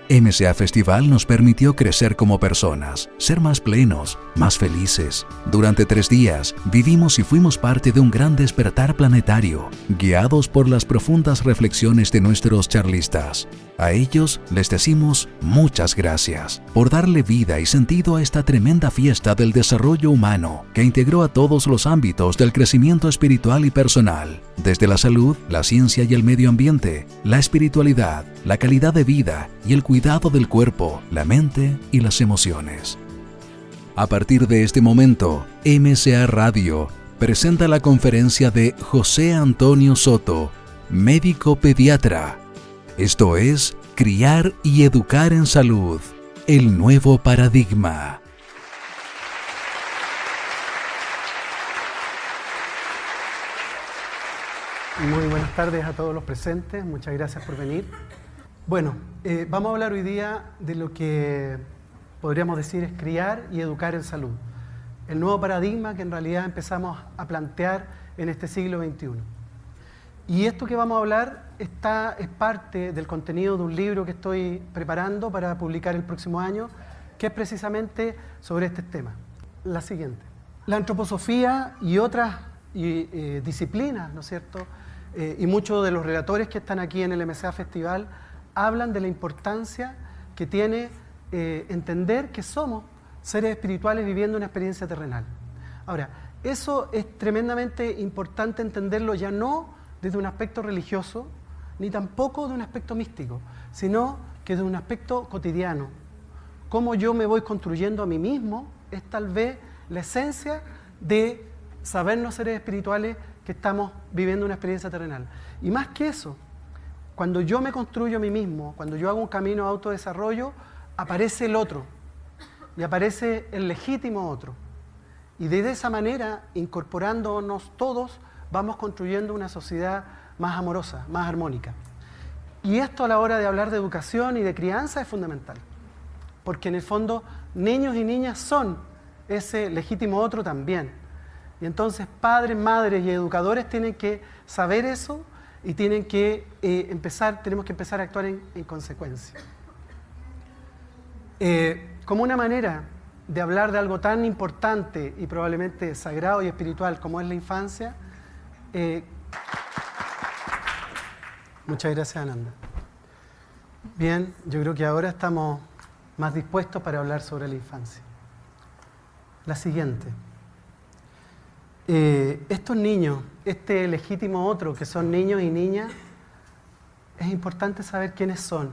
MCA Festival nos permitió crecer como personas, ser más plenos, más felices. Durante 3 días, vivimos y fuimos parte de un gran despertar planetario, guiados por las profundas reflexiones de nuestros charlistas. A ellos les decimos muchas gracias por darle vida y sentido a esta tremenda fiesta del desarrollo humano que integró a todos los ámbitos del crecimiento espiritual y personal, desde la salud, la ciencia y el medio ambiente, la espiritualidad, la calidad de vida y el cuidado del cuerpo, la mente y las emociones. A partir de este momento, MCA Radio presenta la conferencia de José Antonio Soto, médico pediatra. Esto es Criar y Educar en Salud, el nuevo paradigma. Muy buenas tardes a todos los presentes, muchas gracias por venir. Bueno, vamos a hablar hoy día de lo que podríamos decir es criar y educar en salud. El nuevo paradigma que en realidad empezamos a plantear en este siglo XXI. Y esto que vamos a hablar es parte del contenido de un libro que estoy preparando para publicar el próximo año, que es precisamente sobre este tema. La siguiente. La antroposofía y otras disciplinas, ¿no es cierto?, y muchos de los relatores que están aquí en el MCA Festival hablan de la importancia que tiene entender que somos seres espirituales viviendo una experiencia terrenal. Ahora, eso es tremendamente importante entenderlo ya no desde un aspecto religioso, ni tampoco de un aspecto místico, sino que de un aspecto cotidiano. Cómo yo me voy construyendo a mí mismo es tal vez la esencia de sabernos seres espirituales que estamos viviendo una experiencia terrenal. Y más que eso, cuando yo me construyo a mí mismo, cuando yo hago un camino de autodesarrollo, aparece el otro, y aparece el legítimo otro. Y de esa manera, incorporándonos todos, vamos construyendo una sociedad más amorosa, más armónica. Y esto a la hora de hablar de educación y de crianza es fundamental, porque en el fondo niños y niñas son ese legítimo otro también. Y entonces padres, madres y educadores tienen que saber eso y tenemos que empezar a actuar en consecuencia. Como una manera de hablar de algo tan importante y probablemente sagrado y espiritual como es la infancia, muchas gracias, Ananda. Bien, yo creo que ahora estamos más dispuestos para hablar sobre la infancia. La siguiente. Estos niños, este legítimo otro que son niños y niñas, es importante saber quiénes son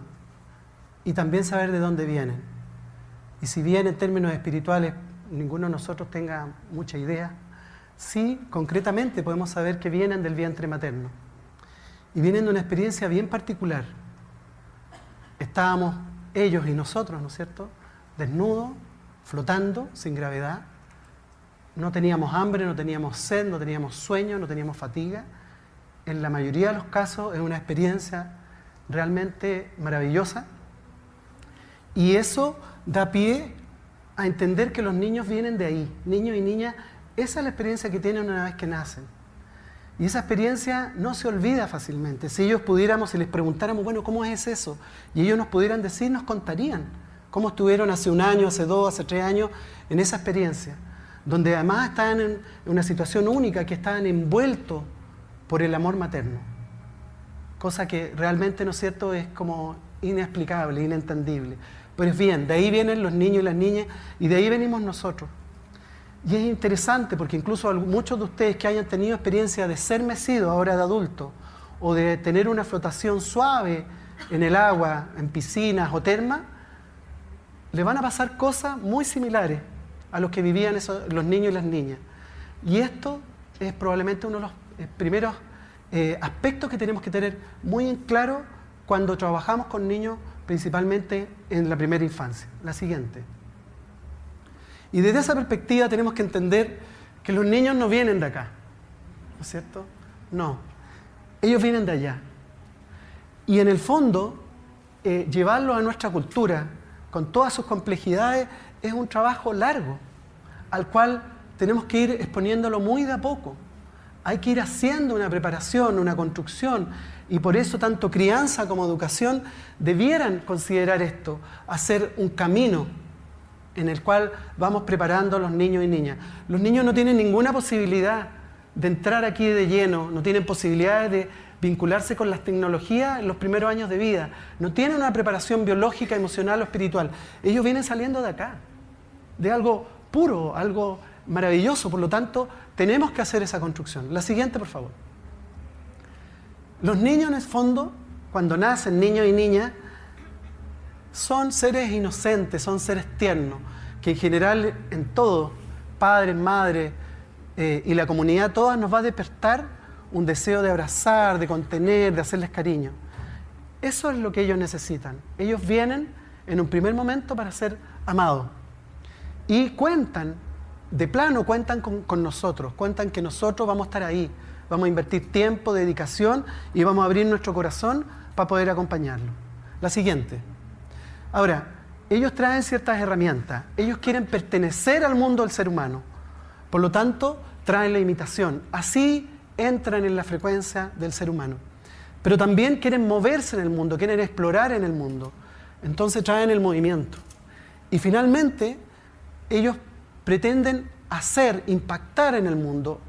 y también saber de dónde vienen. Y si bien en términos espirituales ninguno de nosotros tenga mucha idea, sí, concretamente podemos saber que vienen del vientre materno y vienen de una experiencia bien particular. Estábamos ellos y nosotros, ¿no es cierto?, desnudos, flotando, sin gravedad. No teníamos hambre, no teníamos sed, no teníamos sueño, no teníamos fatiga. En la mayoría de los casos es una experiencia realmente maravillosa. Y eso da pie a entender que los niños vienen de ahí. Niños y niñas, esa es la experiencia que tienen una vez que nacen. Y esa experiencia no se olvida fácilmente. Si ellos pudiéramos, si les preguntáramos, bueno, ¿cómo es eso? Y ellos nos pudieran decir, nos contarían cómo estuvieron hace 1 año, hace 2, hace 3 años en esa experiencia, donde además estaban en una situación única, que estaban envueltos por el amor materno. Cosa que realmente, ¿no es cierto?, es como inexplicable, inentendible. Pero es bien, de ahí vienen los niños y las niñas, y de ahí venimos nosotros. Y es interesante porque incluso muchos de ustedes que hayan tenido experiencia de ser mecidos ahora de adultos, o de tener una flotación suave en el agua, en piscinas o termas, le van a pasar cosas muy similares a los que vivían los niños y las niñas. Y esto es probablemente uno de los primeros aspectos que tenemos que tener muy en claro cuando trabajamos con niños, principalmente en la primera infancia. La siguiente. Y desde esa perspectiva tenemos que entender que los niños no vienen de acá, ¿no es cierto? No, ellos vienen de allá. Y en el fondo, llevarlos a nuestra cultura, con todas sus complejidades, es un trabajo largo, al cual tenemos que ir exponiéndolo muy de a poco, Hay que ir haciendo una preparación, una construcción, y por eso tanto crianza como educación debieran considerar esto, hacer un camino en el cual vamos preparando a los niños y niñas. Los niños no tienen ninguna posibilidad de entrar aquí de lleno, no tienen posibilidades de vincularse con las tecnologías en los primeros años de vida, no tienen una preparación biológica, emocional o espiritual. Ellos vienen saliendo de acá, de algo puro, algo maravilloso, por lo tanto, tenemos que hacer esa construcción. La siguiente, por favor. Los niños, en el fondo, cuando nacen, niños y niñas, son seres inocentes, son seres tiernos, que en general, en todo, padres, madres y la comunidad, todas nos va a despertar un deseo de abrazar, de contener, de hacerles cariño. Eso es lo que ellos necesitan. Ellos vienen en un primer momento para ser amados. Y cuentan, de plano, cuentan con nosotros, cuentan que nosotros vamos a estar ahí, vamos a invertir tiempo, dedicación y vamos a abrir nuestro corazón para poder acompañarlo. La siguiente. Ahora, ellos traen ciertas herramientas, ellos quieren pertenecer al mundo del ser humano, por lo tanto, traen la imitación. Así entran en la frecuencia del ser humano. Pero también quieren moverse en el mundo, quieren explorar en el mundo. Entonces traen el movimiento. Y finalmente, ellos pretenden hacer, impactar en el mundo,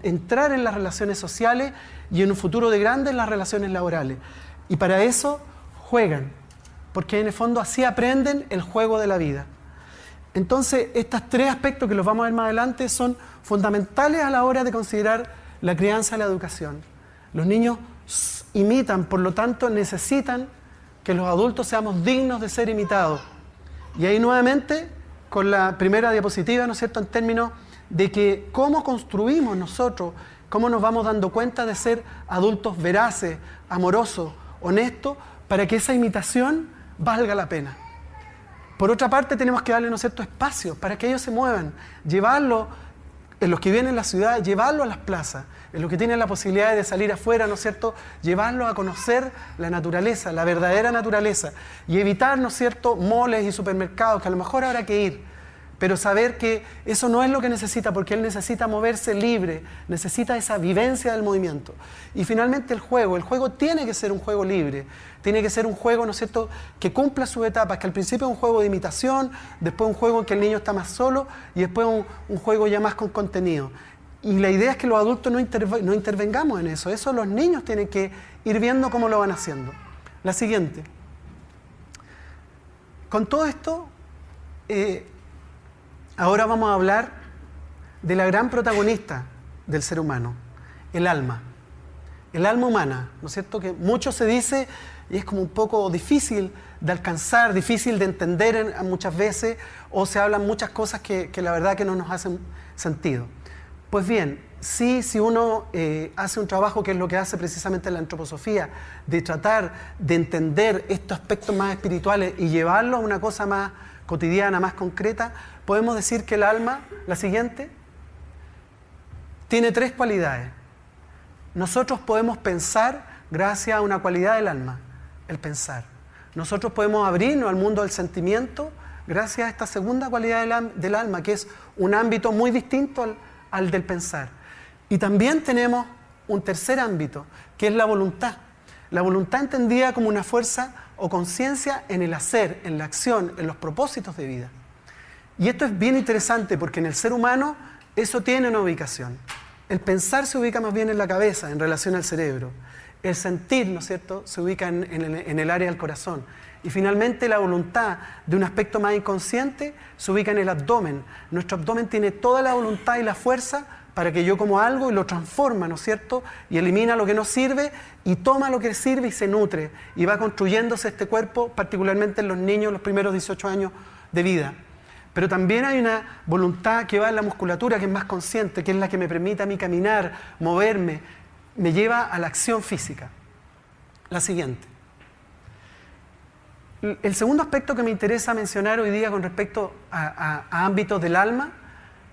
entrar en las relaciones sociales y en un futuro de grandes las relaciones laborales. Y para eso juegan, porque en el fondo así aprenden el juego de la vida. Entonces, estos tres aspectos que los vamos a ver más adelante son fundamentales a la hora de considerar la crianza y la educación. Los niños imitan, por lo tanto necesitan que los adultos seamos dignos de ser imitados. Y ahí nuevamente, con la primera diapositiva, ¿no es cierto?, en términos de que cómo construimos nosotros, cómo nos vamos dando cuenta de ser adultos veraces, amorosos, honestos, para que esa imitación valga la pena. Por otra parte, tenemos que darle, ¿no es cierto?, espacios para que ellos se muevan, llevarlos, en los que vienen a la ciudad, llevarlos a las plazas, en los que tienen la posibilidad de salir afuera, ¿no es cierto?, llevarlos a conocer la naturaleza, la verdadera naturaleza, y evitar, ¿no es cierto?, moles y supermercados, que a lo mejor habrá que ir, pero saber que eso no es lo que necesita, porque él necesita moverse libre, necesita esa vivencia del movimiento. Y finalmente el juego tiene que ser un juego libre, tiene que ser un juego, ¿no es cierto?, que cumpla sus etapas, que al principio es un juego de imitación, después un juego en que el niño está más solo y después un juego ya más con contenido. Y la idea es que los adultos no intervengamos en eso, eso los niños tienen que ir viendo cómo lo van haciendo. La siguiente. Con todo esto, ahora vamos a hablar de la gran protagonista del ser humano, el alma humana, ¿no es cierto?, que mucho se dice y es como un poco difícil de alcanzar, difícil de entender muchas veces, o se hablan muchas cosas que la verdad que no nos hacen sentido. Pues bien, sí, si uno hace un trabajo que es lo que hace precisamente la antroposofía, de tratar de entender estos aspectos más espirituales y llevarlos a una cosa más cotidiana, más concreta, podemos decir que el alma, la siguiente, tiene tres cualidades. Nosotros podemos pensar gracias a una cualidad del alma, el pensar. Nosotros podemos abrirnos al mundo del sentimiento gracias a esta segunda cualidad del alma, que es un ámbito muy distinto al del pensar. Y también tenemos un tercer ámbito, que es la voluntad. La voluntad entendida como una fuerza o conciencia en el hacer, en la acción, en los propósitos de vida. Y esto es bien interesante porque en el ser humano eso tiene una ubicación. El pensar se ubica más bien en la cabeza, en relación al cerebro. El sentir, ¿no es cierto?, se ubica en el área del corazón. Y finalmente la voluntad, de un aspecto más inconsciente, se ubica en el abdomen. Nuestro abdomen tiene toda la voluntad y la fuerza para que yo como algo y lo transforma, ¿no es cierto?, y elimina lo que no sirve y toma lo que sirve y se nutre. Y va construyéndose este cuerpo, particularmente en los niños, los primeros 18 años de vida. Pero también hay una voluntad que va en la musculatura, que es más consciente, que es la que me permite a mí caminar, moverme, me lleva a la acción física. La siguiente. El segundo aspecto que me interesa mencionar hoy día con respecto a ámbitos del alma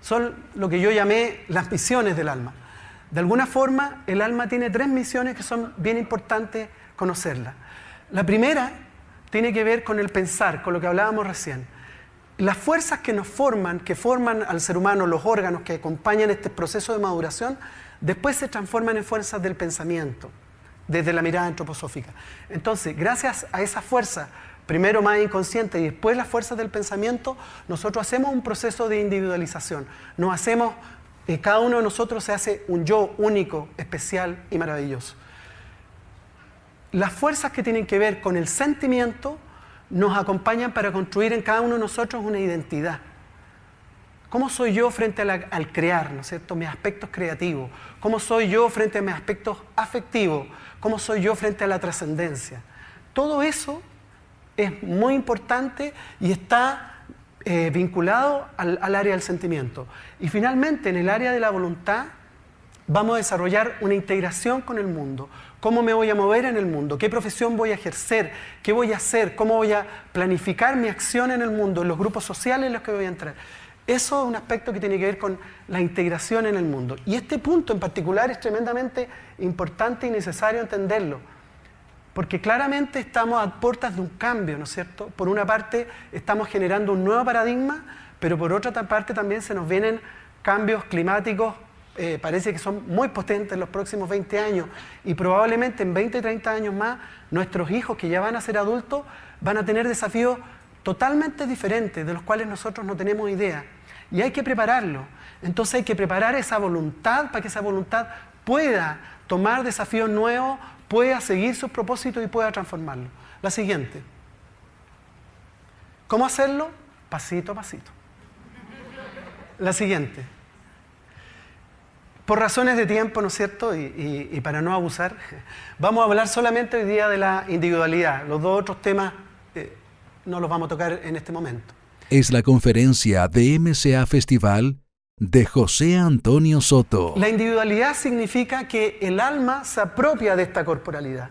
son lo que yo llamé las misiones del alma. De alguna forma, el alma tiene tres misiones que son bien importantes conocerlas. La primera tiene que ver con el pensar, con lo que hablábamos recién. Las fuerzas que nos forman, que forman al ser humano, los órganos que acompañan este proceso de maduración, después se transforman en fuerzas del pensamiento, desde la mirada antroposófica. Entonces, gracias a esa fuerza, primero más inconsciente y después las fuerzas del pensamiento, nosotros hacemos un proceso de individualización. Cada uno de nosotros se hace un yo único, especial y maravilloso. Las fuerzas que tienen que ver con el sentimiento nos acompañan para construir en cada uno de nosotros una identidad. ¿Cómo soy yo frente al crear, ¿no es cierto? Mis aspectos creativos. ¿Cómo soy yo frente a mis aspectos afectivos? ¿Cómo soy yo frente a la trascendencia? Todo eso es muy importante y está vinculado al área del sentimiento. Y finalmente, en el área de la voluntad, vamos a desarrollar una integración con el mundo. ¿Cómo me voy a mover en el mundo? ¿Qué profesión voy a ejercer? ¿Qué voy a hacer? ¿Cómo voy a planificar mi acción en el mundo, en los grupos sociales en los que voy a entrar? Eso es un aspecto que tiene que ver con la integración en el mundo. Y este punto en particular es tremendamente importante y necesario entenderlo, porque claramente estamos a puertas de un cambio, ¿no es cierto? Por una parte estamos generando un nuevo paradigma, pero por otra parte también se nos vienen cambios climáticos, parece que son muy potentes en los próximos 20 años, y probablemente en 20, 30 años más, nuestros hijos que ya van a ser adultos van a tener desafíos totalmente diferentes, de los cuales nosotros no tenemos idea. Y hay que prepararlo. Entonces hay que preparar esa voluntad para que esa voluntad pueda tomar desafíos nuevos, pueda seguir sus propósitos y pueda transformarlo. La siguiente. ¿Cómo hacerlo? Pasito a pasito. La siguiente. Por razones de tiempo, ¿no es cierto? Y para no abusar, vamos a hablar solamente hoy día de la individualidad. Los dos otros temas no los vamos a tocar en este momento. Es la conferencia de MCA Festival de José Antonio Soto. La individualidad significa que el alma se apropia de esta corporalidad.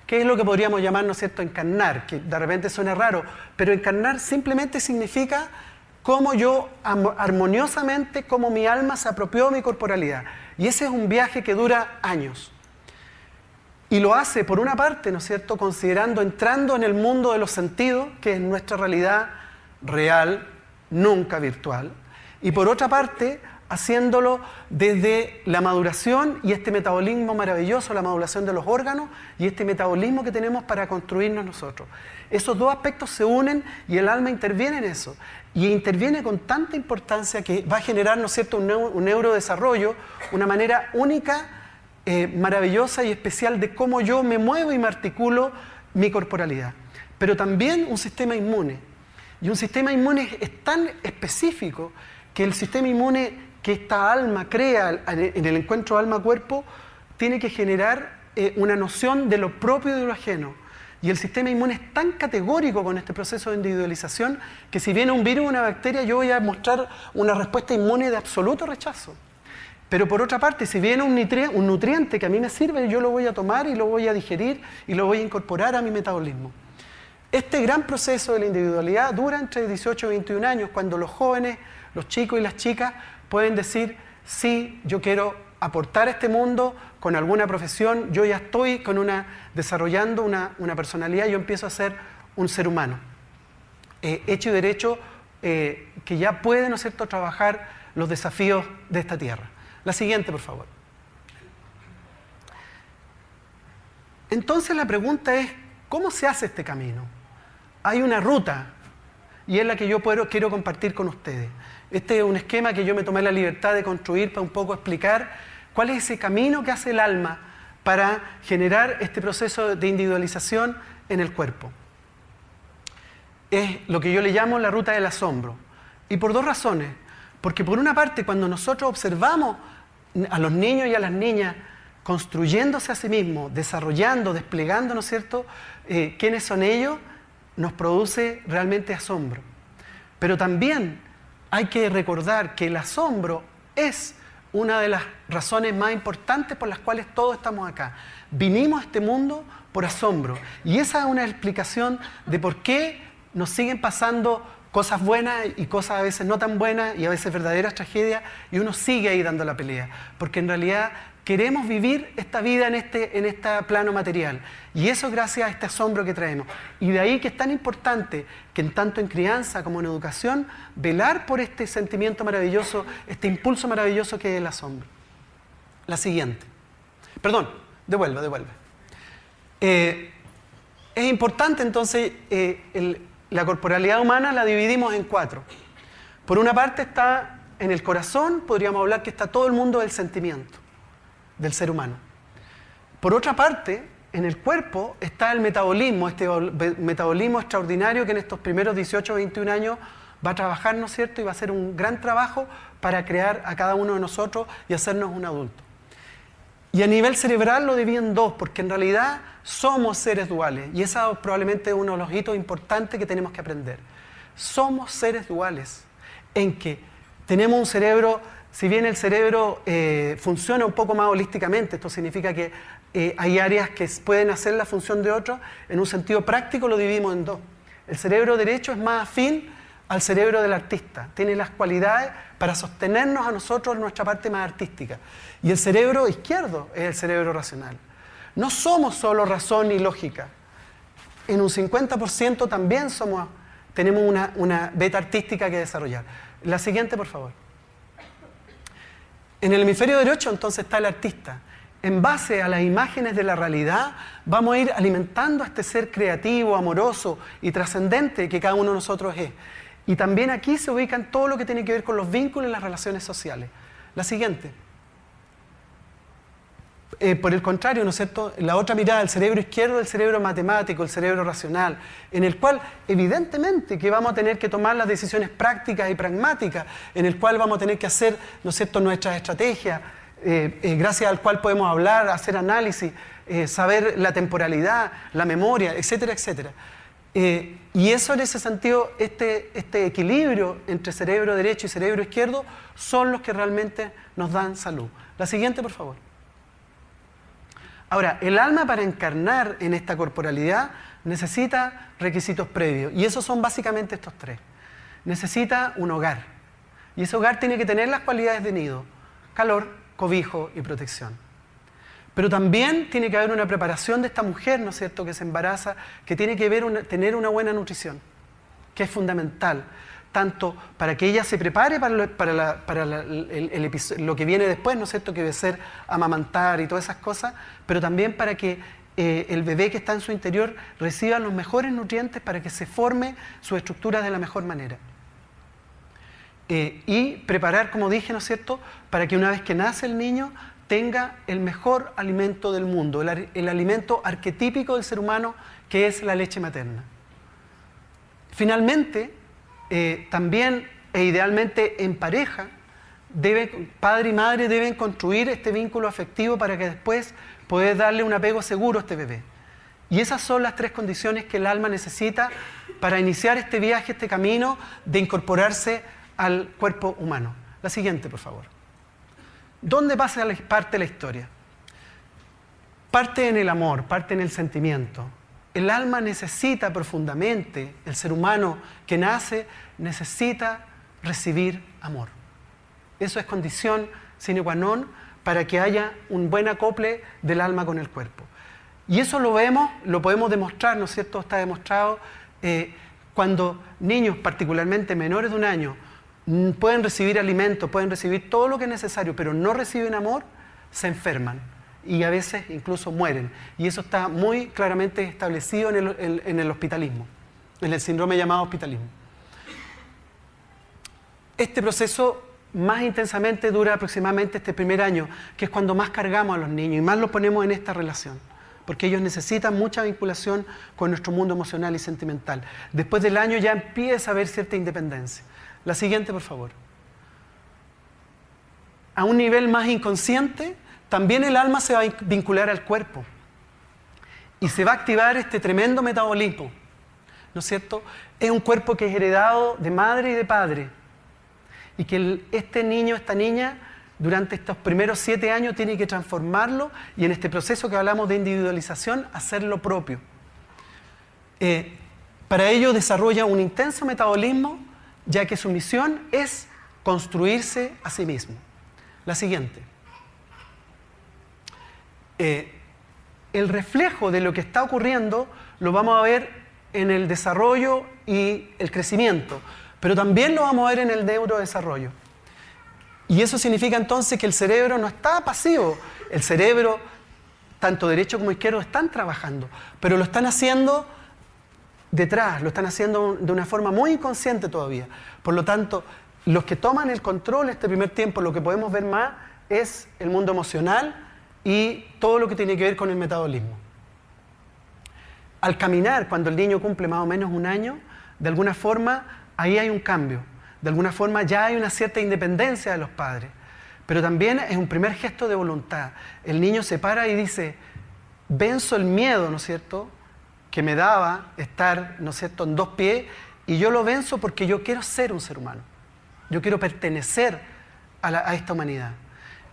¿Qué es lo que podríamos llamar, ¿no es cierto?, encarnar? Que de repente suena raro, pero encarnar simplemente significa cómo yo armoniosamente, cómo mi alma se apropió de mi corporalidad. Y ese es un viaje que dura años. Y lo hace, por una parte, ¿no es cierto?, entrando en el mundo de los sentidos, que es nuestra realidad real, nunca virtual. Y por otra parte, haciéndolo desde la maduración y este metabolismo maravilloso, la maduración de los órganos y este metabolismo que tenemos para construirnos nosotros. Esos dos aspectos se unen y el alma interviene en eso. Y interviene con tanta importancia que va a generar, ¿no es cierto?, un neurodesarrollo, una manera única, maravillosa y especial de cómo yo me muevo y me articulo mi corporalidad. Pero también un sistema inmune. Y un sistema inmune es tan específico que el sistema inmune que esta alma crea en el encuentro alma-cuerpo tiene que generar una noción de lo propio y de lo ajeno. Y el sistema inmune es tan categórico con este proceso de individualización que si viene un virus o una bacteria yo voy a mostrar una respuesta inmune de absoluto rechazo. Pero por otra parte, si viene un nutriente que a mí me sirve, yo lo voy a tomar y lo voy a digerir y lo voy a incorporar a mi metabolismo. Este gran proceso de la individualidad dura entre 18 y 21 años, cuando los jóvenes, los chicos y las chicas pueden decir, sí, yo quiero aportar a este mundo con alguna profesión, yo ya estoy desarrollando una personalidad, yo empiezo a ser un ser humano, hecho y derecho, que ya puede, ¿no es cierto?, trabajar los desafíos de esta tierra. La siguiente, por favor. Entonces la pregunta es, ¿cómo se hace este camino? Hay una ruta, y es la que yo quiero compartir con ustedes. Este es un esquema que yo me tomé la libertad de construir para un poco explicar cuál es ese camino que hace el alma para generar este proceso de individualización en el cuerpo. Es lo que yo le llamo la ruta del asombro. Y por dos razones. Porque por una parte, cuando nosotros observamos a los niños y a las niñas construyéndose a sí mismos, desarrollando, desplegando, ¿no es cierto?, quiénes son ellos, nos produce realmente asombro. Pero también hay que recordar que el asombro es una de las razones más importantes por las cuales todos estamos acá. Vinimos a este mundo por asombro. Y esa es una explicación de por qué nos siguen pasando cosas buenas y cosas a veces no tan buenas y a veces verdaderas tragedias, y uno sigue ahí dando la pelea. Porque en realidad queremos vivir esta vida en este plano material. Y eso gracias a este asombro que traemos. Y de ahí que es tan importante que tanto en crianza como en educación, velar por este sentimiento maravilloso, este impulso maravilloso que es el asombro. La siguiente. Perdón, devuelve. Es importante entonces, la corporalidad humana la dividimos en 4. Por una parte está en el corazón, podríamos hablar que está todo el mundo del sentimiento, del ser humano. Por otra parte, en el cuerpo está el metabolismo, este metabolismo extraordinario que en estos primeros 18 o 21 años va a trabajar, ¿no es cierto? Y va a hacer un gran trabajo para crear a cada uno de nosotros y hacernos un adulto. Y a nivel cerebral lo divide en 2, porque en realidad somos seres duales. Y ese es probablemente uno de los hitos importantes que tenemos que aprender. Somos seres duales, en que tenemos un cerebro, si bien el cerebro funciona un poco más holísticamente, esto significa que hay áreas que pueden hacer la función de otro, en un sentido práctico lo dividimos en 2. El cerebro derecho es más afín al cerebro del artista, tiene las cualidades para sostenernos a nosotros en nuestra parte más artística. Y el cerebro izquierdo es el cerebro racional. No somos solo razón y lógica. En un 50% también tenemos una beta artística que desarrollar. La siguiente, por favor. En el hemisferio derecho entonces está el artista. En base a las imágenes de la realidad, vamos a ir alimentando a este ser creativo, amoroso y trascendente que cada uno de nosotros es. Y también aquí se ubican todo lo que tiene que ver con los vínculos y las relaciones sociales. La siguiente. Por el contrario, ¿no es cierto?, la otra mirada, el cerebro izquierdo, el cerebro matemático, el cerebro racional, en el cual evidentemente que vamos a tener que tomar las decisiones prácticas y pragmáticas, en el cual vamos a tener que hacer, ¿no es cierto?, nuestras estrategias, gracias al cual podemos hablar, hacer análisis, saber la temporalidad, la memoria, etcétera, etcétera. Y eso en ese sentido, este equilibrio entre cerebro derecho y cerebro izquierdo son los que realmente nos dan salud. La siguiente, por favor. Ahora, el alma para encarnar en esta corporalidad necesita requisitos previos, y esos son básicamente estos 3. Necesita un hogar, y ese hogar tiene que tener las cualidades de nido: calor, cobijo y protección. Pero también tiene que haber una preparación de esta mujer, ¿no es cierto?, que se embaraza, que tiene que tener una buena nutrición, que es fundamental, tanto para que ella se prepare para lo que viene después, ¿no es cierto?, que debe ser amamantar y todas esas cosas, pero también para que el bebé que está en su interior reciba los mejores nutrientes para que se forme su estructura de la mejor manera. Y preparar, como dije, ¿no es cierto?, para que una vez que nace el niño tenga el mejor alimento del mundo, el alimento arquetípico del ser humano, que es la leche materna. Finalmente, también e idealmente en pareja, padre y madre deben construir este vínculo afectivo para que después poder darle un apego seguro a este bebé. Y esas son las 3 condiciones que el alma necesita para iniciar este viaje, este camino de incorporarse al cuerpo humano. La siguiente, por favor. ¿Dónde parte la historia? Parte en el amor, parte en el sentimiento. El alma necesita profundamente, el ser humano que nace necesita recibir amor. Eso es condición sine qua non para que haya un buen acople del alma con el cuerpo. Y eso lo vemos, lo podemos demostrar, ¿no es cierto? Está demostrado cuando niños, particularmente menores de 1 año, pueden recibir alimentos, pueden recibir todo lo que es necesario, pero no reciben amor, se enferman. Y a veces incluso mueren. Y eso está muy claramente establecido en el hospitalismo, en el síndrome llamado hospitalismo. Este proceso más intensamente dura aproximadamente este primer año, que es cuando más cargamos a los niños y más los ponemos en esta relación, porque ellos necesitan mucha vinculación con nuestro mundo emocional y sentimental. Después del año ya empieza a haber cierta independencia. La siguiente, por favor. A un nivel más inconsciente, también el alma se va a vincular al cuerpo y se va a activar este tremendo metabolismo, ¿no es cierto? Es un cuerpo que es heredado de madre y de padre, y que este niño, esta niña, durante estos primeros 7 años tiene que transformarlo y en este proceso que hablamos de individualización, hacerlo propio. Para ello desarrolla un intenso metabolismo, ya que su misión es construirse a sí mismo. La siguiente. El reflejo de lo que está ocurriendo lo vamos a ver en el desarrollo y el crecimiento, pero también lo vamos a ver en el neurodesarrollo. Y eso significa entonces que el cerebro no está pasivo. El cerebro, tanto derecho como izquierdo, están trabajando, pero lo están haciendo detrás, lo están haciendo de una forma muy inconsciente todavía. Por lo tanto, los que toman el control este primer tiempo, lo que podemos ver más es el mundo emocional y todo lo que tiene que ver con el metabolismo. Al caminar, cuando el niño cumple más o menos 1 año, de alguna forma ahí hay un cambio. De alguna forma ya hay una cierta independencia de los padres. Pero también es un primer gesto de voluntad. El niño se para y dice, venzo el miedo, ¿no es cierto?, que me daba estar, ¿no es cierto?, en 2 pies, y yo lo venzo porque yo quiero ser un ser humano. Yo quiero pertenecer a esta humanidad.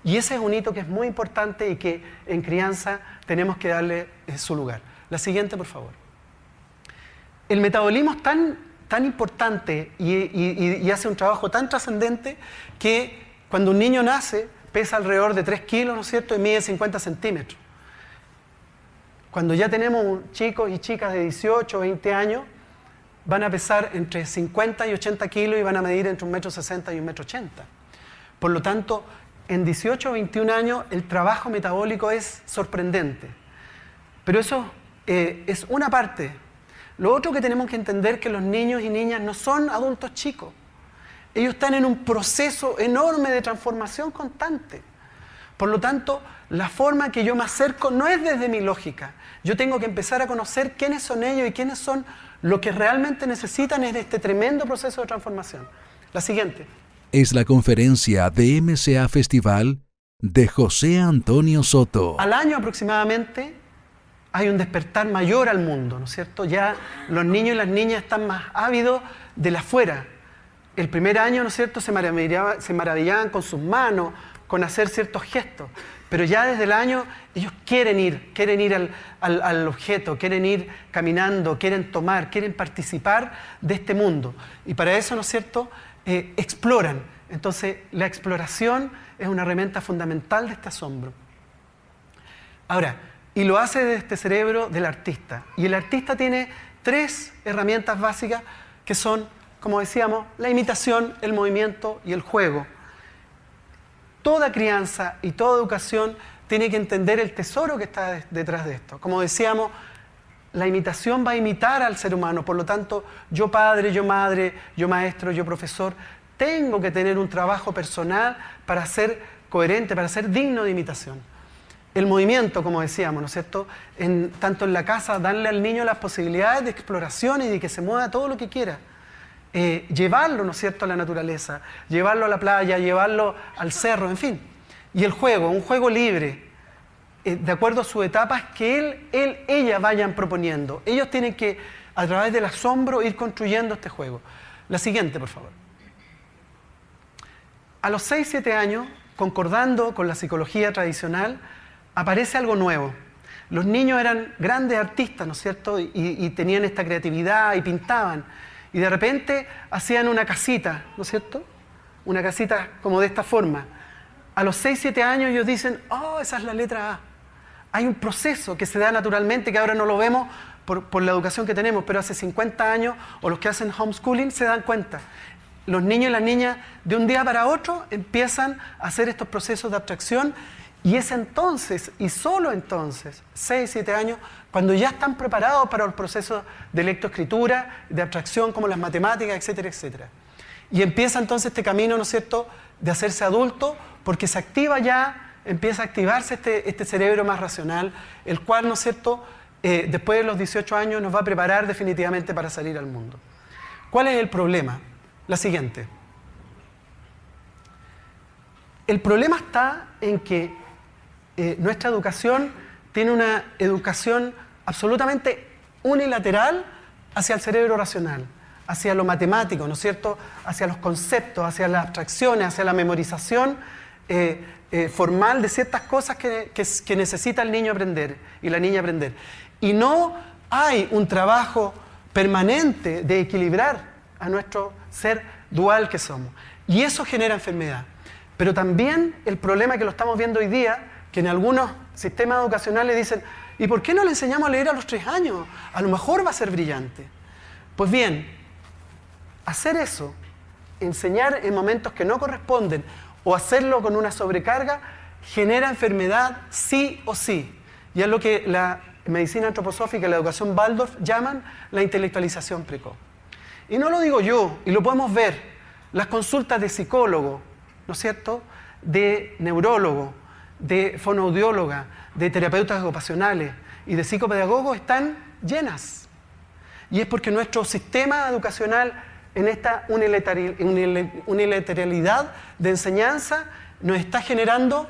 Y ese es un hito que es muy importante y que en crianza tenemos que darle su lugar. La siguiente, por favor. El metabolismo es tan importante y hace un trabajo tan trascendente que cuando un niño nace pesa alrededor de 3 kilos, ¿no es cierto?, y mide 50 centímetros. Cuando ya tenemos chicos y chicas de 18 o 20 años, van a pesar entre 50 y 80 kilos y van a medir entre 1,60 m y 1,80 m. Por lo tanto, en 18 o 21 años el trabajo metabólico es sorprendente. Pero eso es una parte. Lo otro que tenemos que entender es que los niños y niñas no son adultos chicos. Ellos están en un proceso enorme de transformación constante. Por lo tanto, la forma que yo me acerco no es desde mi lógica. Yo tengo que empezar a conocer quiénes son ellos y quiénes son lo que realmente necesitan en este tremendo proceso de transformación. La siguiente. Es la conferencia de MCA Festival de José Antonio Soto. Al año aproximadamente hay un despertar mayor al mundo, ¿no es cierto? Ya los niños y las niñas están más ávidos del afuera. El primer año, ¿no es cierto?, se maravillaban con sus manos, con hacer ciertos gestos. Pero ya desde el año ellos quieren ir al objeto, quieren ir caminando, quieren tomar, quieren participar de este mundo. Y para eso, ¿no es cierto?, exploran. Entonces, la exploración es una herramienta fundamental de este asombro. Ahora, y lo hace desde este cerebro del artista. Y el artista tiene 3 herramientas básicas que son, como decíamos, la imitación, el movimiento y el juego. Toda crianza y toda educación tiene que entender el tesoro que está detrás de esto. Como decíamos, la imitación va a imitar al ser humano. Por lo tanto, yo padre, yo madre, yo maestro, yo profesor, tengo que tener un trabajo personal para ser coherente, para ser digno de imitación. El movimiento, como decíamos, ¿no es cierto?, tanto en la casa, darle al niño las posibilidades de exploración y de que se mueva todo lo que quiera. Llevarlo, ¿no es cierto?, a la naturaleza, llevarlo a la playa, llevarlo al cerro, en fin. Y el juego, un juego libre, de acuerdo a sus etapas que ella vayan proponiendo. Ellos tienen que, a través del asombro, ir construyendo este juego. La siguiente, por favor. A los 6-7 años, concordando con la psicología tradicional, aparece algo nuevo. Los niños eran grandes artistas, ¿no es cierto?, y tenían esta creatividad y pintaban. Y de repente hacían una casita, ¿no es cierto? Una casita como de esta forma. A los 6-7 años ellos dicen, oh, esa es la letra A. Hay un proceso que se da naturalmente, que ahora no lo vemos por la educación que tenemos, pero hace 50 años, o los que hacen homeschooling, se dan cuenta. Los niños y las niñas, de un día para otro, empiezan a hacer estos procesos de abstracción, y es entonces, y solo entonces, 6-7 años, cuando ya están preparados para los procesos de lectoescritura, de abstracción, como las matemáticas, etcétera, etcétera. Y empieza entonces este camino, ¿no es cierto?, de hacerse adulto, porque se activa ya, empieza a activarse este cerebro más racional, el cual, ¿no es cierto?, después de los 18 años nos va a preparar definitivamente para salir al mundo. ¿Cuál es el problema? La siguiente. El problema está en que nuestra educación tiene una educación absolutamente unilateral hacia el cerebro racional, hacia lo matemático, ¿no es cierto?, hacia los conceptos, hacia las abstracciones, hacia la memorización formal de ciertas cosas que necesita el niño aprender y la niña aprender. Y no hay un trabajo permanente de equilibrar a nuestro ser dual que somos. Y eso genera enfermedad. Pero también el problema que lo estamos viendo hoy día, que en algunos sistemas educacionales dicen, ¿y por qué no le enseñamos a leer a los 3 años? A lo mejor va a ser brillante. Pues bien, hacer eso, enseñar en momentos que no corresponden, o hacerlo con una sobrecarga genera enfermedad sí o sí. Y es lo que la medicina antroposófica y la educación Waldorf llaman la intelectualización precoz. Y no lo digo yo, y lo podemos ver. Las consultas de psicólogo, ¿no es cierto?, de neurólogo, de fonoaudióloga, de terapeutas ocupacionales y de psicopedagogos están llenas. Y es porque nuestro sistema educacional, en esta unilateralidad de enseñanza, nos está generando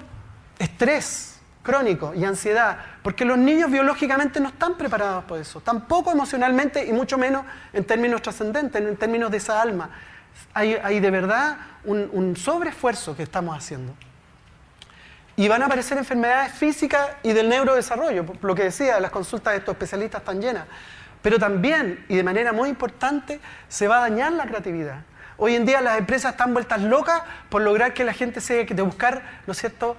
estrés crónico y ansiedad, porque los niños biológicamente no están preparados por eso, tampoco emocionalmente y mucho menos en términos trascendentes, en términos de esa alma. Hay de verdad un sobreesfuerzo que estamos haciendo. Y van a aparecer enfermedades físicas y del neurodesarrollo, por lo que decía, las consultas de estos especialistas están llenas. Pero también, y de manera muy importante, se va a dañar la creatividad. Hoy en día las empresas están vueltas locas por lograr que la gente se de buscar, ¿no es cierto?,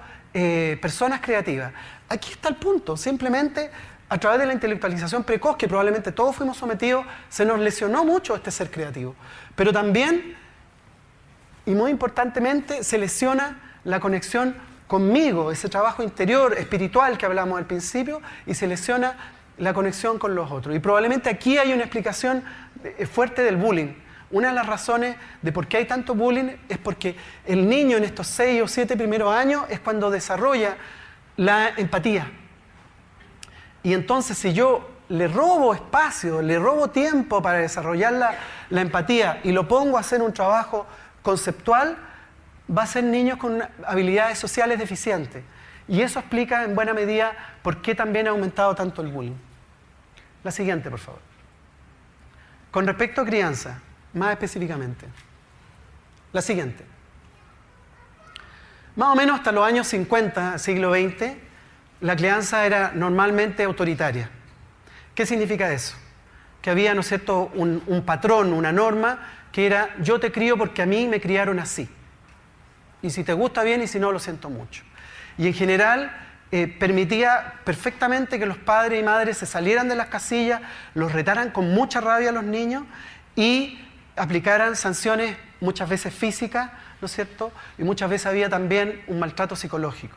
personas creativas. Aquí está el punto, simplemente a través de la intelectualización precoz, que probablemente todos fuimos sometidos, se nos lesionó mucho este ser creativo. Pero también, y muy importantemente, se lesiona la conexión conmigo, ese trabajo interior, espiritual que hablamos al principio, y se lesiona la conexión con los otros. Y probablemente aquí hay una explicación fuerte del bullying. Una de las razones de por qué hay tanto bullying es porque el niño en estos 6 o 7 primeros años es cuando desarrolla la empatía. Y entonces si yo le robo espacio, le robo tiempo para desarrollar la empatía y lo pongo a hacer un trabajo conceptual, va a ser niños con habilidades sociales deficientes. Y eso explica en buena medida por qué también ha aumentado tanto el bullying. La siguiente, por favor. Con respecto a crianza, más específicamente. La siguiente. Más o menos hasta los años 50, siglo XX, la crianza era normalmente autoritaria. ¿Qué significa eso? Que había, ¿no es cierto?, un patrón, una norma, que era yo te crío porque a mí me criaron así. Y si te gusta bien y si no, lo siento mucho. Y en general permitía perfectamente que los padres y madres se salieran de las casillas, los retaran con mucha rabia a los niños y aplicaran sanciones muchas veces físicas, ¿no es cierto? Y muchas veces había también un maltrato psicológico.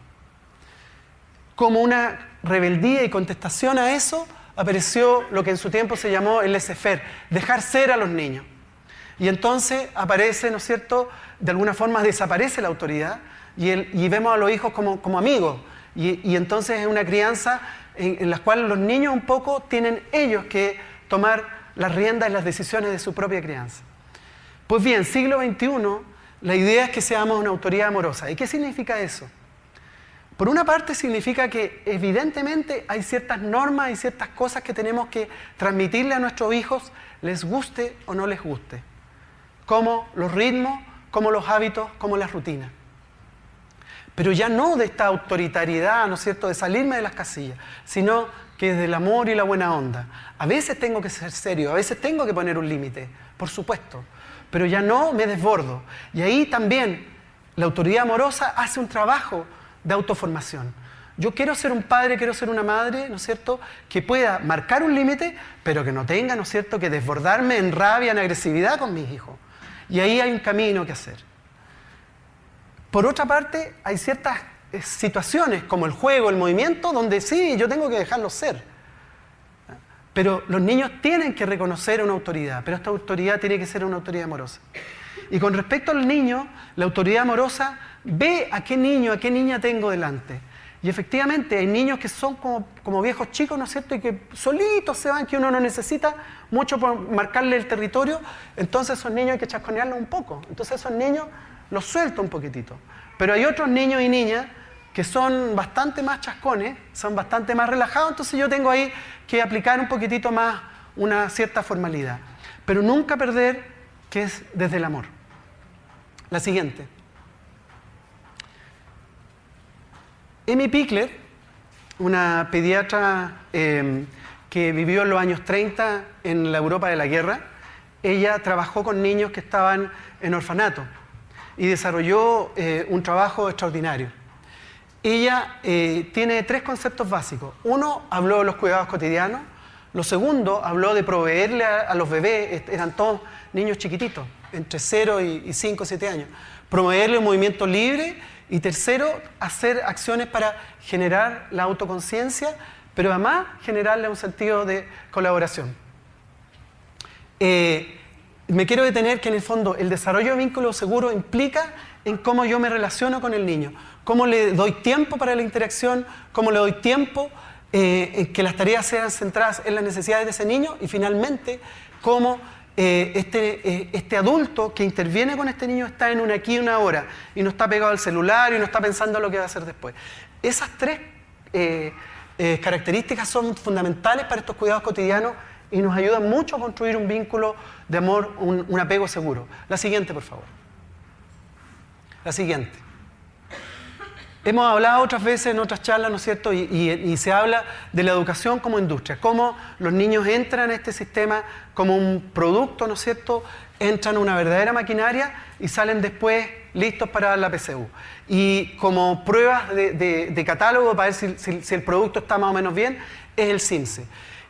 Como una rebeldía y contestación a eso, apareció lo que en su tiempo se llamó el laissez-faire, dejar ser a los niños. Y entonces aparece, ¿no es cierto?, de alguna forma desaparece la autoridad y vemos a los hijos como amigos. Y entonces es una crianza en la cual los niños un poco tienen ellos que tomar las riendas y las decisiones de su propia crianza. Pues bien, siglo XXI, la idea es que seamos una autoridad amorosa. ¿Y qué significa eso? Por una parte significa que evidentemente hay ciertas normas y ciertas cosas que tenemos que transmitirle a nuestros hijos, les guste o no les guste. Como los ritmos, como los hábitos, como las rutinas. Pero ya no de esta autoritariedad, ¿no es cierto?, de salirme de las casillas, sino que es del amor y la buena onda. A veces tengo que ser serio, a veces tengo que poner un límite, por supuesto, pero ya no me desbordo. Y ahí también la autoridad amorosa hace un trabajo de autoformación. Yo quiero ser un padre, quiero ser una madre, ¿no es cierto?, que pueda marcar un límite, pero que no tenga, ¿no es cierto?, que desbordarme en rabia, en agresividad con mis hijos. Y ahí hay un camino que hacer. Por otra parte, hay ciertas situaciones, como el juego, el movimiento, donde sí, yo tengo que dejarlos ser. Pero los niños tienen que reconocer una autoridad, pero esta autoridad tiene que ser una autoridad amorosa. Y con respecto al niño, la autoridad amorosa ve a qué niño, a qué niña tengo delante. Y efectivamente hay niños que son como viejos chicos, ¿no es cierto?, y que solitos se van, que uno no necesita mucho por marcarle el territorio. Entonces esos niños hay que chasconearlos un poco. Entonces esos niños los suelto un poquitito. Pero hay otros niños y niñas que son bastante más chascones, son bastante más relajados, entonces yo tengo ahí que aplicar un poquitito más una cierta formalidad. Pero nunca perder que es desde el amor. La siguiente. Amy Pickler, una pediatra que vivió en los años 30 en la Europa de la guerra, ella trabajó con niños que estaban en orfanato y desarrolló un trabajo extraordinario. Ella tiene 3 conceptos básicos. Uno, habló de los cuidados cotidianos. Lo segundo, habló de proveerle a los bebés, eran todos niños chiquititos, entre 0 y 5 o 7 años. Promoverle un movimiento libre y tercero, hacer acciones para generar la autoconciencia, pero además generarle un sentido de colaboración. Me quiero detener que en el fondo el desarrollo de vínculos seguros implica en cómo yo me relaciono con el niño, cómo le doy tiempo para la interacción, cómo le doy tiempo en que las tareas sean centradas en las necesidades de ese niño y finalmente cómo este adulto que interviene con este niño está en un aquí y una ahora y no está pegado al celular y no está pensando en lo que va a hacer después. Esas tres características son fundamentales para estos cuidados cotidianos y nos ayudan mucho a construir un vínculo de amor, un apego seguro. La siguiente, por favor. La siguiente. Hemos hablado otras veces en otras charlas, ¿no es cierto? Y se habla de la educación como industria, cómo los niños entran a este sistema como un producto, ¿no es cierto? Entran a una verdadera maquinaria y salen después listos para la PSU. Y como pruebas de catálogo para ver si el producto está más o menos bien, es el CINSE.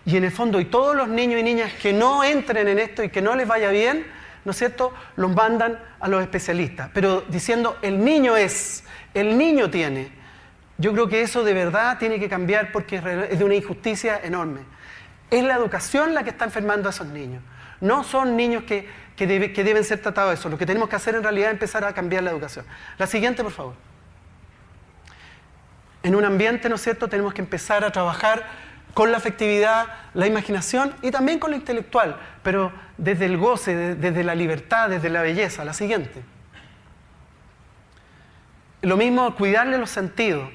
Y en el fondo, y todos los niños y niñas que no entren en esto y que no les vaya bien, ¿no es cierto?, los mandan a los especialistas. Pero diciendo, el niño es, el niño tiene. Yo creo que eso de verdad tiene que cambiar porque es de una injusticia enorme. Es la educación la que está enfermando a esos niños. No son niños que deben ser tratados de eso. Lo que tenemos que hacer en realidad es empezar a cambiar la educación. La siguiente, por favor. En un ambiente, ¿no es cierto?, tenemos que empezar a trabajar con la afectividad, la imaginación y también con lo intelectual, pero desde el goce, desde la libertad, desde la belleza. La siguiente. Lo mismo, cuidarle los sentidos.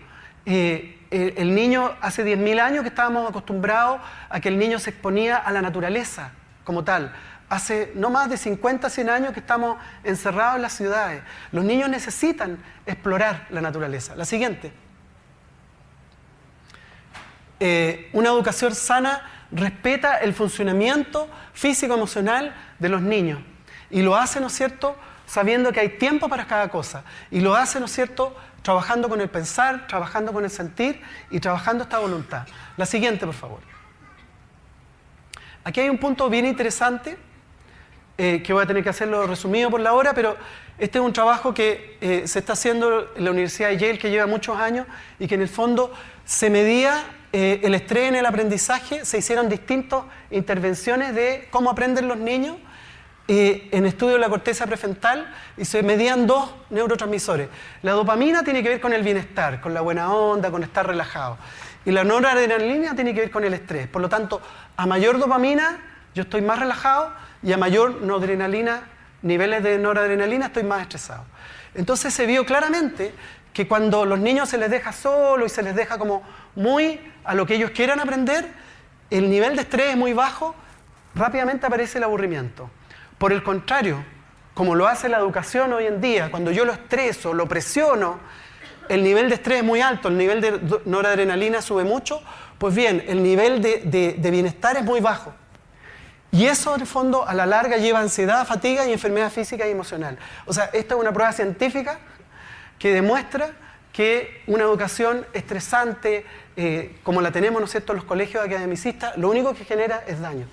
El niño, hace 10.000 años que estábamos acostumbrados a que el niño se exponía a la naturaleza como tal. Hace no más de 50, 100 años que estamos encerrados en las ciudades. Los niños necesitan explorar la naturaleza. La siguiente. Una educación sana respeta el funcionamiento físico-emocional de los niños y lo hace, ¿no es cierto?, sabiendo que hay tiempo para cada cosa y lo hace, ¿no es cierto?, trabajando con el pensar, trabajando con el sentir y trabajando esta voluntad. La siguiente, por favor. Aquí hay un punto bien interesante que voy a tener que hacerlo resumido por la hora, pero este es un trabajo que se está haciendo en la Universidad de Yale, que lleva muchos años y que en el fondo se medía el estrés en el aprendizaje. Se hicieron distintas intervenciones de cómo aprenden los niños en estudio de la corteza prefrontal y se medían dos neurotransmisores. La dopamina tiene que ver con el bienestar, con la buena onda, con estar relajado. Y la noradrenalina tiene que ver con el estrés. Por lo tanto, a mayor dopamina yo estoy más relajado y a mayor niveles de noradrenalina estoy más estresado. Entonces se vio claramente que cuando los niños se les deja solo y se les deja como muy a lo que ellos quieran aprender, el nivel de estrés es muy bajo, rápidamente aparece el aburrimiento. Por el contrario, como lo hace la educación hoy en día, cuando yo lo estreso, lo presiono, el nivel de estrés es muy alto, el nivel de noradrenalina sube mucho, pues bien, el nivel de bienestar es muy bajo. Y eso, en el fondo, a la larga lleva ansiedad, fatiga y enfermedad física y emocional. O sea, esta es una prueba científica que demuestra que una educación estresante, como la tenemos, ¿no es cierto?, en los colegios academicistas, lo único que genera es daño.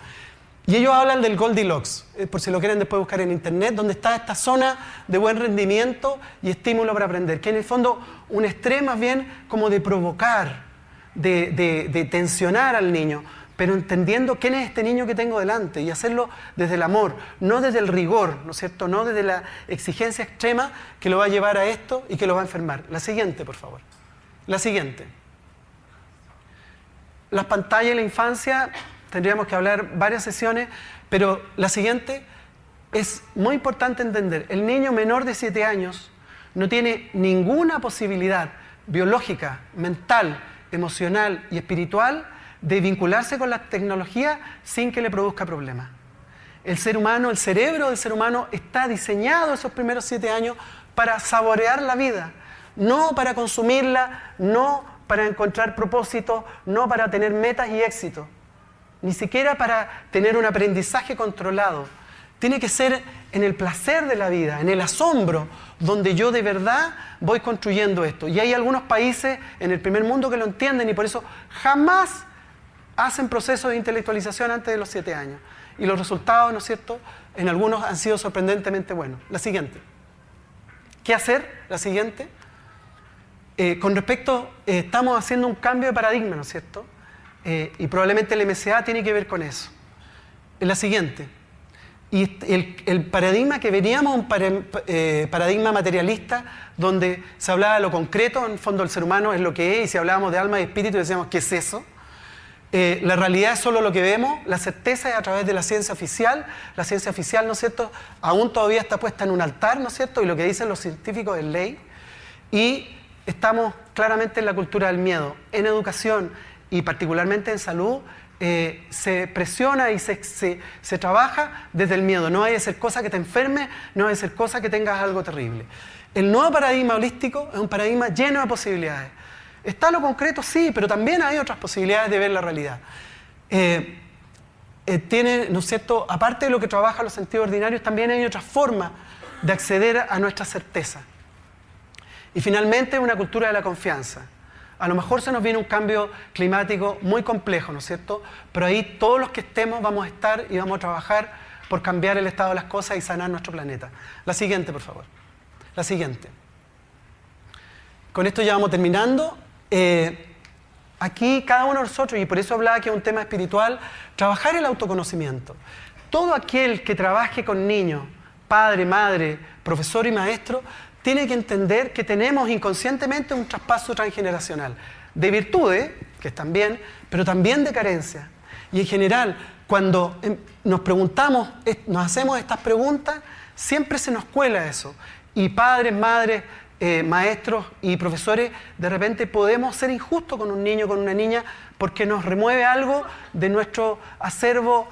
Y ellos hablan del Goldilocks, por si lo quieren después buscar en internet, donde está esta zona de buen rendimiento y estímulo para aprender, que en el fondo un estrés más bien como de provocar, de tensionar al niño, pero entendiendo quién es este niño que tengo delante y hacerlo desde el amor, no desde el rigor, ¿no es cierto?, no desde la exigencia extrema que lo va a llevar a esto y que lo va a enfermar. La siguiente, por favor. La siguiente. Las pantallas en la infancia, tendríamos que hablar varias sesiones, pero la siguiente es muy importante entender. El niño menor de 7 años no tiene ninguna posibilidad biológica, mental, emocional y espiritual de vincularse con la tecnología sin que le produzca problemas. El ser humano, el cerebro del ser humano está diseñado esos primeros 7 años para saborear la vida, no para consumirla, no para encontrar propósitos, no para tener metas y éxitos, ni siquiera para tener un aprendizaje controlado. Tiene que ser en el placer de la vida, en el asombro, donde yo de verdad voy construyendo esto. Y hay algunos países en el primer mundo que lo entienden y por eso jamás hacen procesos de intelectualización antes de los 7 años. y los resultados, ¿no es cierto?, en algunos han sido sorprendentemente buenos. La siguiente. ¿Qué hacer? La siguiente. Con respecto, estamos haciendo un cambio de paradigma, ¿no es cierto? Y probablemente el MCA tiene que ver con eso. La siguiente. Y el paradigma que veníamos, un paradigma materialista, donde se hablaba de lo concreto, en el fondo el ser humano es lo que es, y si hablábamos de alma y espíritu decíamos, ¿qué es eso? La realidad es solo lo que vemos, la certeza es a través de la ciencia oficial. La ciencia oficial, ¿no es cierto?, aún todavía está puesta en un altar, ¿no es cierto?, y lo que dicen los científicos es ley. Y estamos claramente en la cultura del miedo. En educación y particularmente en salud, se presiona y se trabaja desde el miedo. No hay que hacer cosa que te enferme, no hay que hacer cosa que tengas algo terrible. El nuevo paradigma holístico es un paradigma lleno de posibilidades. ¿Está lo concreto? Sí, pero también hay otras posibilidades de ver la realidad. Tiene, ¿no es cierto?, aparte de lo que trabaja los sentidos ordinarios, también hay otras formas de acceder a nuestra certeza. Y finalmente, una cultura de la confianza. A lo mejor se nos viene un cambio climático muy complejo, ¿no es cierto? Pero ahí todos los que estemos vamos a estar y vamos a trabajar por cambiar el estado de las cosas y sanar nuestro planeta. La siguiente, por favor. La siguiente. Con esto ya vamos terminando. Aquí cada uno de nosotros, y por eso hablaba que es un tema espiritual, trabajar el autoconocimiento. Todo aquel que trabaje con niños, padre, madre, profesor y maestro, tiene que entender que tenemos inconscientemente un traspaso transgeneracional de virtudes, que están bien, pero también de carencias. Y en general, cuando nos preguntamos, nos hacemos estas preguntas, siempre se nos cuela eso. Y padres, madres, maestros y profesores, de repente podemos ser injustos con un niño, con una niña, porque nos remueve algo de nuestro acervo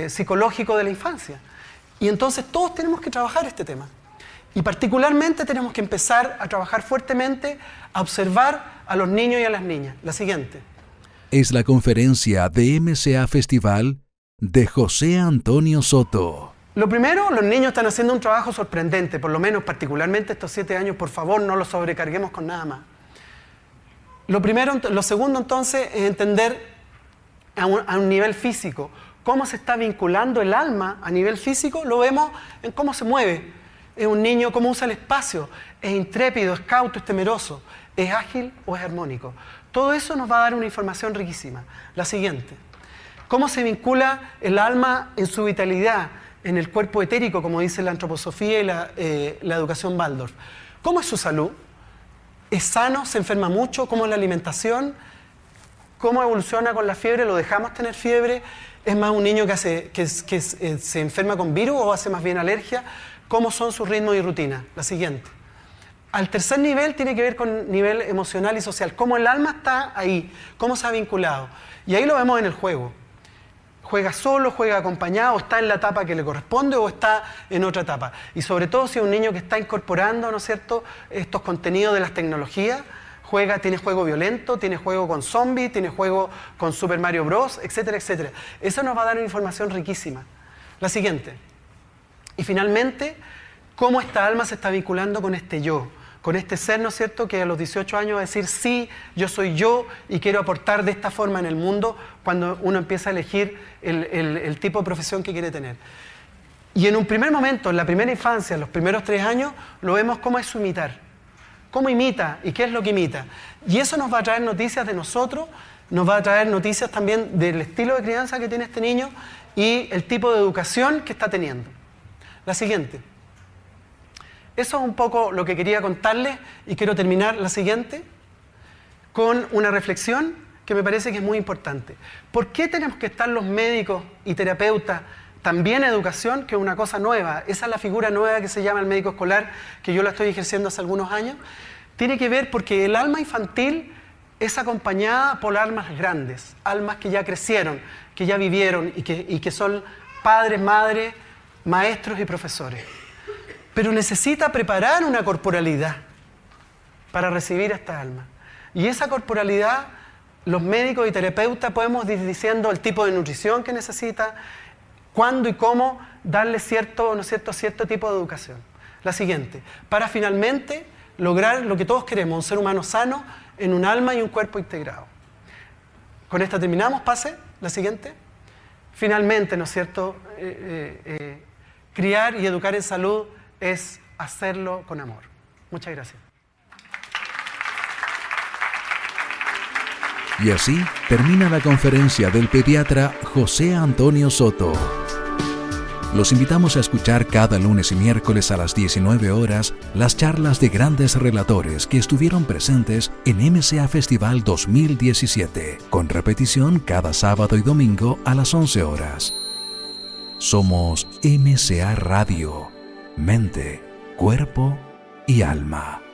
psicológico de la infancia. Y entonces todos tenemos que trabajar este tema. Y particularmente tenemos que empezar a trabajar fuertemente, a observar a los niños y a las niñas. La siguiente. Es la conferencia de MCA Festival de José Antonio Soto. Lo primero, los niños están haciendo un trabajo sorprendente, por lo menos particularmente estos 7 años, por favor, no los sobrecarguemos con nada más. Lo segundo entonces es entender a un nivel físico cómo se está vinculando el alma a nivel físico, lo vemos en cómo se mueve. Es un niño, cómo usa el espacio, es intrépido, es cauto, es temeroso, es ágil o es armónico. Todo eso nos va a dar una información riquísima. La siguiente, cómo se vincula el alma en su vitalidad, en el cuerpo etérico, como dice la antroposofía y la educación Waldorf. ¿Cómo es su salud? ¿Es sano? ¿Se enferma mucho? ¿Cómo es la alimentación? ¿Cómo evoluciona con la fiebre? ¿Lo dejamos tener fiebre? ¿Es más un niño que se enferma con virus o hace más bien alergia? ¿Cómo son sus ritmos y rutinas? La siguiente. Al tercer nivel tiene que ver con nivel emocional y social. ¿Cómo el alma está ahí? ¿Cómo se ha vinculado? Y ahí lo vemos en el juego. ¿Juega solo, juega acompañado, está en la etapa que le corresponde o está en otra etapa? Y sobre todo si es un niño que está incorporando, ¿no es cierto?, estos contenidos de las tecnologías, tiene juego violento, tiene juego con zombies, tiene juego con Super Mario Bros., etcétera, etcétera. Eso nos va a dar una información riquísima. La siguiente. Y finalmente, cómo esta alma se está vinculando con este yo, con este ser, ¿no es cierto?, que a los 18 años va a decir, sí, yo soy yo y quiero aportar de esta forma en el mundo, cuando uno empieza a elegir el tipo de profesión que quiere tener. Y en un primer momento, en la primera infancia, en los primeros 3 años, lo vemos cómo es su imitar. Cómo imita y qué es lo que imita. Y eso nos va a traer noticias de nosotros, nos va a traer noticias también del estilo de crianza que tiene este niño y el tipo de educación que está teniendo. La siguiente. Eso es un poco lo que quería contarles y quiero terminar la siguiente con una reflexión que me parece que es muy importante. ¿Por qué tenemos que estar los médicos y terapeutas también en educación, que es una cosa nueva? Esa es la figura nueva que se llama el médico escolar, que yo la estoy ejerciendo hace algunos años. Tiene que ver porque el alma infantil es acompañada por almas grandes, almas que ya crecieron, que ya vivieron y que son padres, madres, maestros y profesores. Pero necesita preparar una corporalidad para recibir a esta alma. Y esa corporalidad, los médicos y terapeutas podemos ir diciendo el tipo de nutrición que necesita, cuándo y cómo darle cierto tipo de educación. La siguiente, para finalmente lograr lo que todos queremos, un ser humano sano en un alma y un cuerpo integrado. Con esta terminamos, pase, la siguiente. Finalmente, ¿no es cierto? Criar y educar en salud es hacerlo con amor. Muchas gracias. Y así termina la conferencia del pediatra José Antonio Soto. Los invitamos a escuchar cada lunes y miércoles a las 19 horas las charlas de grandes relatores que estuvieron presentes en MCA Festival 2017, con repetición cada sábado y domingo a las 11 horas. Somos MCA Radio, mente, cuerpo y alma.